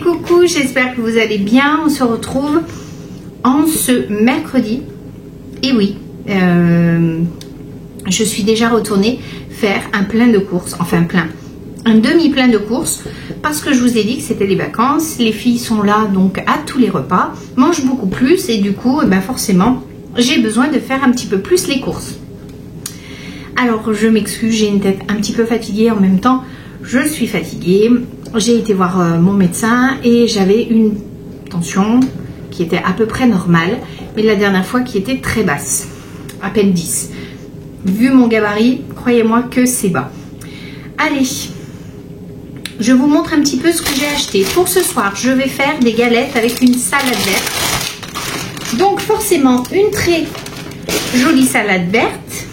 coucou, j'espère que vous allez bien. On se retrouve en ce mercredi. Et oui, je suis déjà retournée faire un plein de courses, enfin un demi-plein de courses, parce que je vous ai dit que c'était les vacances. Les filles sont là donc à tous les repas, mangent beaucoup plus et du coup, forcément, j'ai besoin de faire un petit peu plus les courses. Alors je m'excuse, j'ai une tête un petit peu fatiguée, en même temps je suis fatiguée. J'ai été voir mon médecin et j'avais une tension qui était à peu près normale, mais la dernière fois qui était très basse, à peine 10. Vu mon gabarit, croyez-moi que c'est bas. Allez, je vous montre un petit peu ce que j'ai acheté. Pour ce soir, je vais faire des galettes avec une salade verte. Donc forcément, une très jolie salade verte.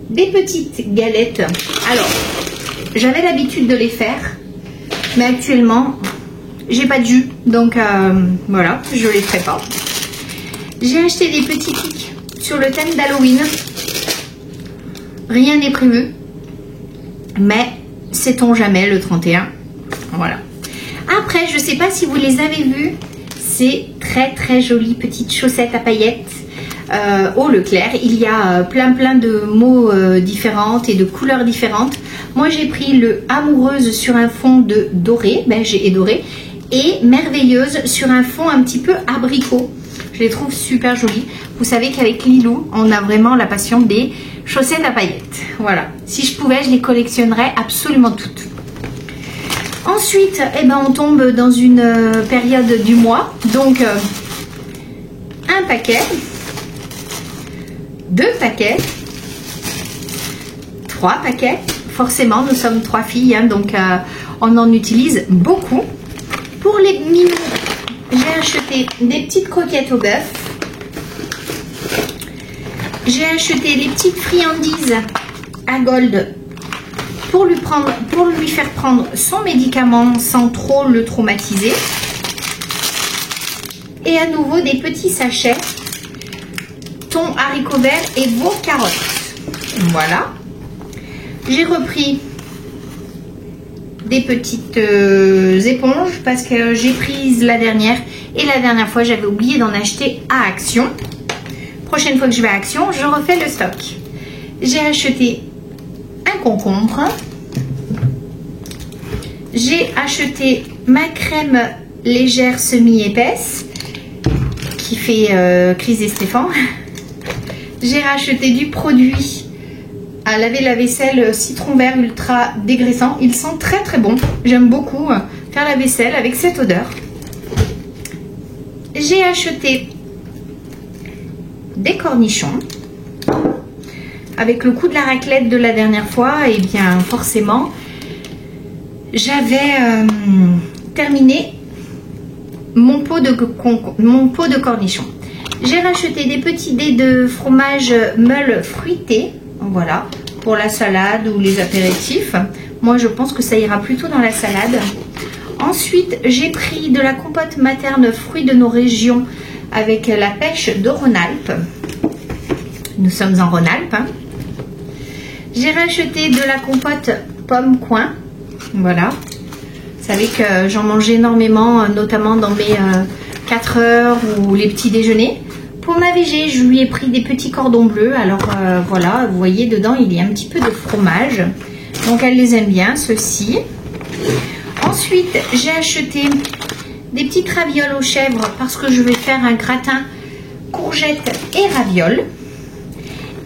Des petites galettes. Alors, j'avais l'habitude de les faire, mais actuellement, j'ai pas de jus. Donc voilà, je les ferai pas. J'ai acheté des petits pics sur le thème d'Halloween. Rien n'est prévu, mais sait-on jamais le 31. Voilà. Après, je sais pas si vous les avez vus, ces très jolies petites chaussettes à paillettes au Leclerc. Il y a plein de mots différentes et de couleurs différentes. Moi j'ai pris le amoureuse sur un fond de doré, beige et doré, et merveilleuse sur un fond un petit peu abricot. Je les trouve super jolies. Vous savez qu'avec Lilou, on a vraiment la passion des chaussettes à paillettes. Voilà. Si je pouvais, je les collectionnerais absolument toutes. Ensuite, on tombe dans une période du mois. Donc, un paquet, 2 paquets, 3 paquets. Forcément, nous sommes 3 filles, hein, donc on en utilise beaucoup. Pour les minous, j'ai acheté des petites croquettes au bœuf. J'ai acheté des petites friandises à Gold pour lui faire prendre son médicament sans trop le traumatiser. Et à nouveau des petits sachets thon, haricots verts et vos carottes. Voilà. J'ai repris des petites éponges parce que j'ai prise la dernière et la dernière fois j'avais oublié d'en acheter à Action. Prochaine fois que je vais à Action, je refais le stock. J'ai acheté un concombre. J'ai acheté ma crème légère semi-épaisse qui fait Chris et Stéphane. J'ai racheté du produit à laver la vaisselle citron vert ultra dégraissant. Ils sont très bons. J'aime beaucoup faire la vaisselle avec cette odeur. J'ai acheté des cornichons. Avec le coup de la raclette de la dernière fois, et bien forcément, j'avais terminé mon pot de cornichons. J'ai racheté des petits dés de fromage meule fruité. Voilà, pour la salade ou les apéritifs. Moi, je pense que ça ira plutôt dans la salade. Ensuite, j'ai pris de la compote materne fruits de nos régions avec la pêche de Rhône-Alpes. Nous sommes en Rhône-Alpes. Hein. J'ai racheté de la compote pomme coin. Voilà. Vous savez que j'en mange énormément, notamment dans mes 4 heures ou les petits déjeuners. Pour ma végé, je lui ai pris des petits cordons bleus. Alors voilà, vous voyez, dedans, il y a un petit peu de fromage. Donc, elle les aime bien, ceux-ci. Ensuite, j'ai acheté des petites ravioles aux chèvres parce que je vais faire un gratin courgettes et ravioles.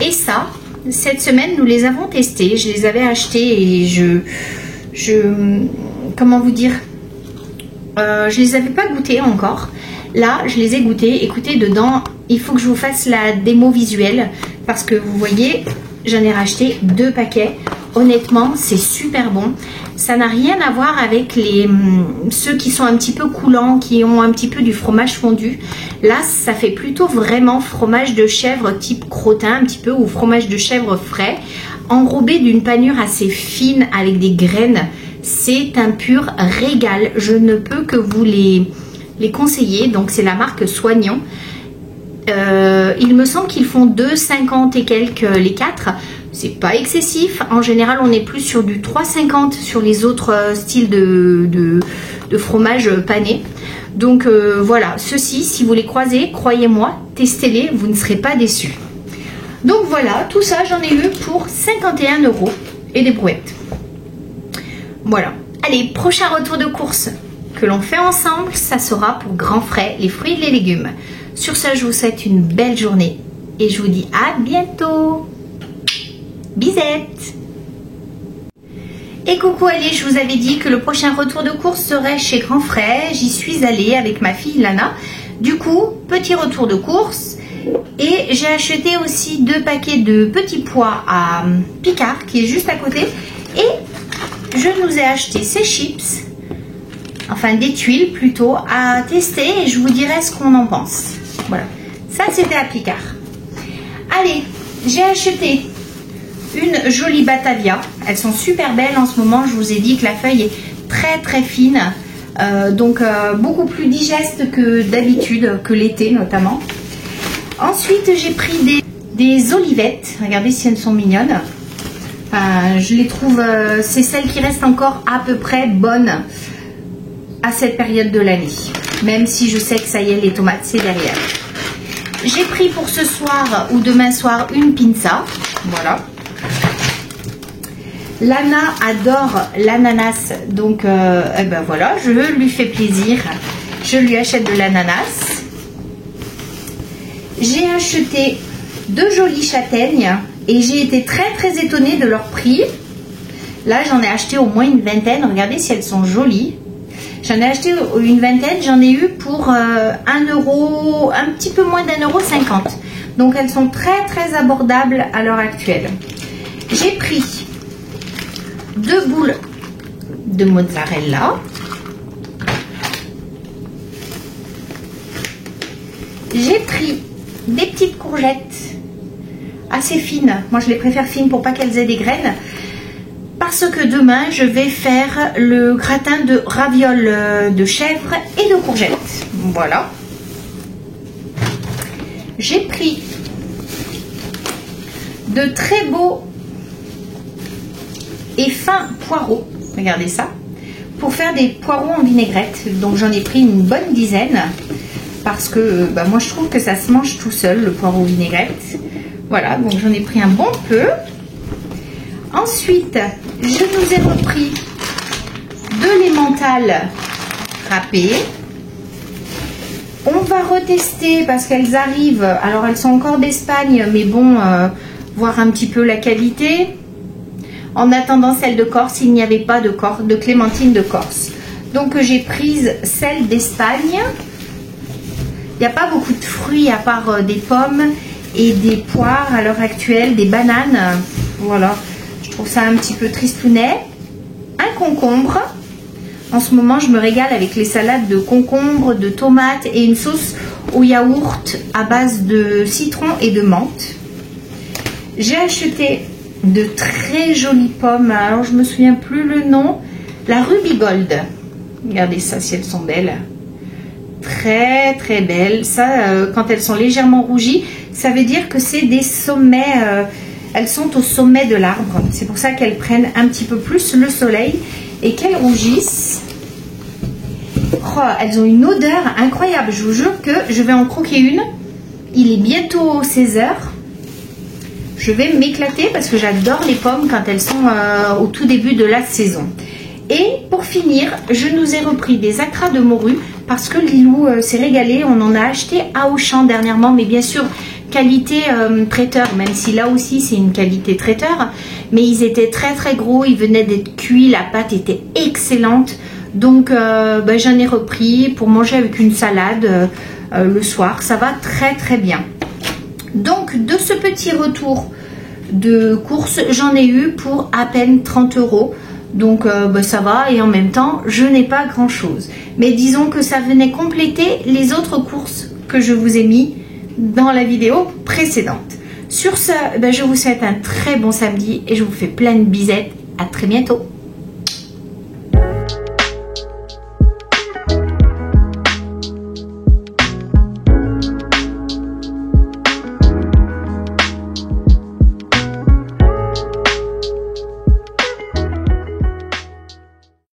Et ça, cette semaine, nous les avons testés. Je les avais achetés et comment vous dire, je les avais pas goûtés encore. Là, je les ai goûtés. Écoutez, dedans, il faut que je vous fasse la démo visuelle parce que vous voyez, j'en ai racheté 2 paquets. Honnêtement, c'est super bon. Ça n'a rien à voir avec ceux qui sont un petit peu coulants, qui ont un petit peu du fromage fondu. Là, ça fait plutôt vraiment fromage de chèvre type crottin, un petit peu, ou fromage de chèvre frais, enrobé d'une panure assez fine avec des graines. C'est un pur régal. Je ne peux que vous les conseiller. Donc, c'est la marque Soignon. Il me semble qu'ils font 2,50 et quelques les 4. c'est pas excessif. En général, on est plus sur du 3,50 sur les autres styles de fromage pané. Donc voilà, ceux-ci, si vous les croisez, croyez-moi, testez-les, vous ne serez pas déçus. Donc voilà, tout ça, j'en ai eu pour 51 € et des brouettes. Voilà. Allez, prochain retour de course que l'on fait ensemble, ça sera pour Grand Frais, les fruits et les légumes. Sur ce, je vous souhaite une belle journée et je vous dis à bientôt. Bisette. Et coucou, allez, je vous avais dit que le prochain retour de course serait chez Grand Frais. J'y suis allée avec ma fille Lana. Du coup, petit retour de course. Et j'ai acheté aussi 2 paquets de petits pois à Picard, qui est juste à côté. Et je nous ai acheté ces chips, enfin des tuiles plutôt, à tester. Et je vous dirai ce qu'on en pense. Voilà, ça c'était à Picard. Allez, j'ai acheté une jolie Batavia. Elles sont super belles en ce moment. Je vous ai dit que la feuille est très très fine. Donc beaucoup plus digeste que d'habitude, que l'été notamment. Ensuite, j'ai pris des olivettes. Regardez si elles sont mignonnes. Je les trouve, c'est celles qui restent encore à peu près bonnes à cette période de l'année. Même si je sais que ça y est, les tomates, c'est derrière. J'ai pris pour ce soir ou demain soir une pinza. Voilà. Lana adore l'ananas. Donc, eh ben voilà, je lui fais plaisir. Je lui achète de l'ananas. J'ai acheté 2 jolies châtaignes et j'ai été très très étonnée de leur prix. Là, j'en ai acheté au moins une vingtaine. Regardez si elles sont jolies. J'en ai acheté une vingtaine. J'en ai eu pour 1 €, un petit peu moins d'1,50 €. Donc, elles sont très très abordables à l'heure actuelle. J'ai pris 2 boules de mozzarella. J'ai pris des petites courgettes assez fines. Moi, je les préfère fines pour pas qu'elles aient des graines. Parce que demain, je vais faire le gratin de ravioles de chèvre et de courgettes. Voilà. J'ai pris de très beaux et fins poireaux. Regardez ça. Pour faire des poireaux en vinaigrette. Donc, j'en ai pris une bonne dizaine. Parce que moi je trouve que ça se mange tout seul, le poireau vinaigrette. Voilà, donc j'en ai pris un bon peu. Ensuite, je nous ai repris de l'emmental râpé. On va retester parce qu'elles arrivent. Alors elles sont encore d'Espagne, mais bon, voir un petit peu la qualité. En attendant celle de Corse, il n'y avait pas de clémentine de Corse. Donc j'ai prise celle d'Espagne. Il n'y a pas beaucoup de fruits à part des pommes et des poires à l'heure actuelle, des bananes. Voilà, je trouve ça un petit peu tristounet. Un concombre. En ce moment, je me régale avec les salades de concombre, de tomates et une sauce au yaourt à base de citron et de menthe. J'ai acheté de très jolies pommes. Alors, je me souviens plus le nom. La Ruby Gold. Regardez ça, si elles sont belles. Très très belles. Ça, quand elles sont légèrement rougies, ça veut dire que c'est des sommets. Elles sont au sommet de l'arbre. C'est pour ça qu'elles prennent un petit peu plus le soleil et qu'elles rougissent. Oh, elles ont une odeur incroyable. Je vous jure que je vais en croquer une. Il est bientôt 16 h. Je vais m'éclater parce que j'adore les pommes quand elles sont au tout début de la saison. Et pour finir, je nous ai repris des acras de morue parce que Lilou s'est régalé. On en a acheté à Auchan dernièrement, mais bien sûr qualité traiteur, même si là aussi c'est une qualité traiteur. Mais ils étaient très très gros, ils venaient d'être cuits, la pâte était excellente. Donc j'en ai repris pour manger avec une salade le soir. Ça va très très bien. Donc de ce petit retour de course, j'en ai eu pour à peine 30 €. Donc ça va, et en même temps je n'ai pas grand chose, mais disons que ça venait compléter les autres courses que je vous ai mis dans la vidéo précédente. Sur ce, je vous souhaite un très bon samedi et je vous fais plein de bisettes. À très bientôt.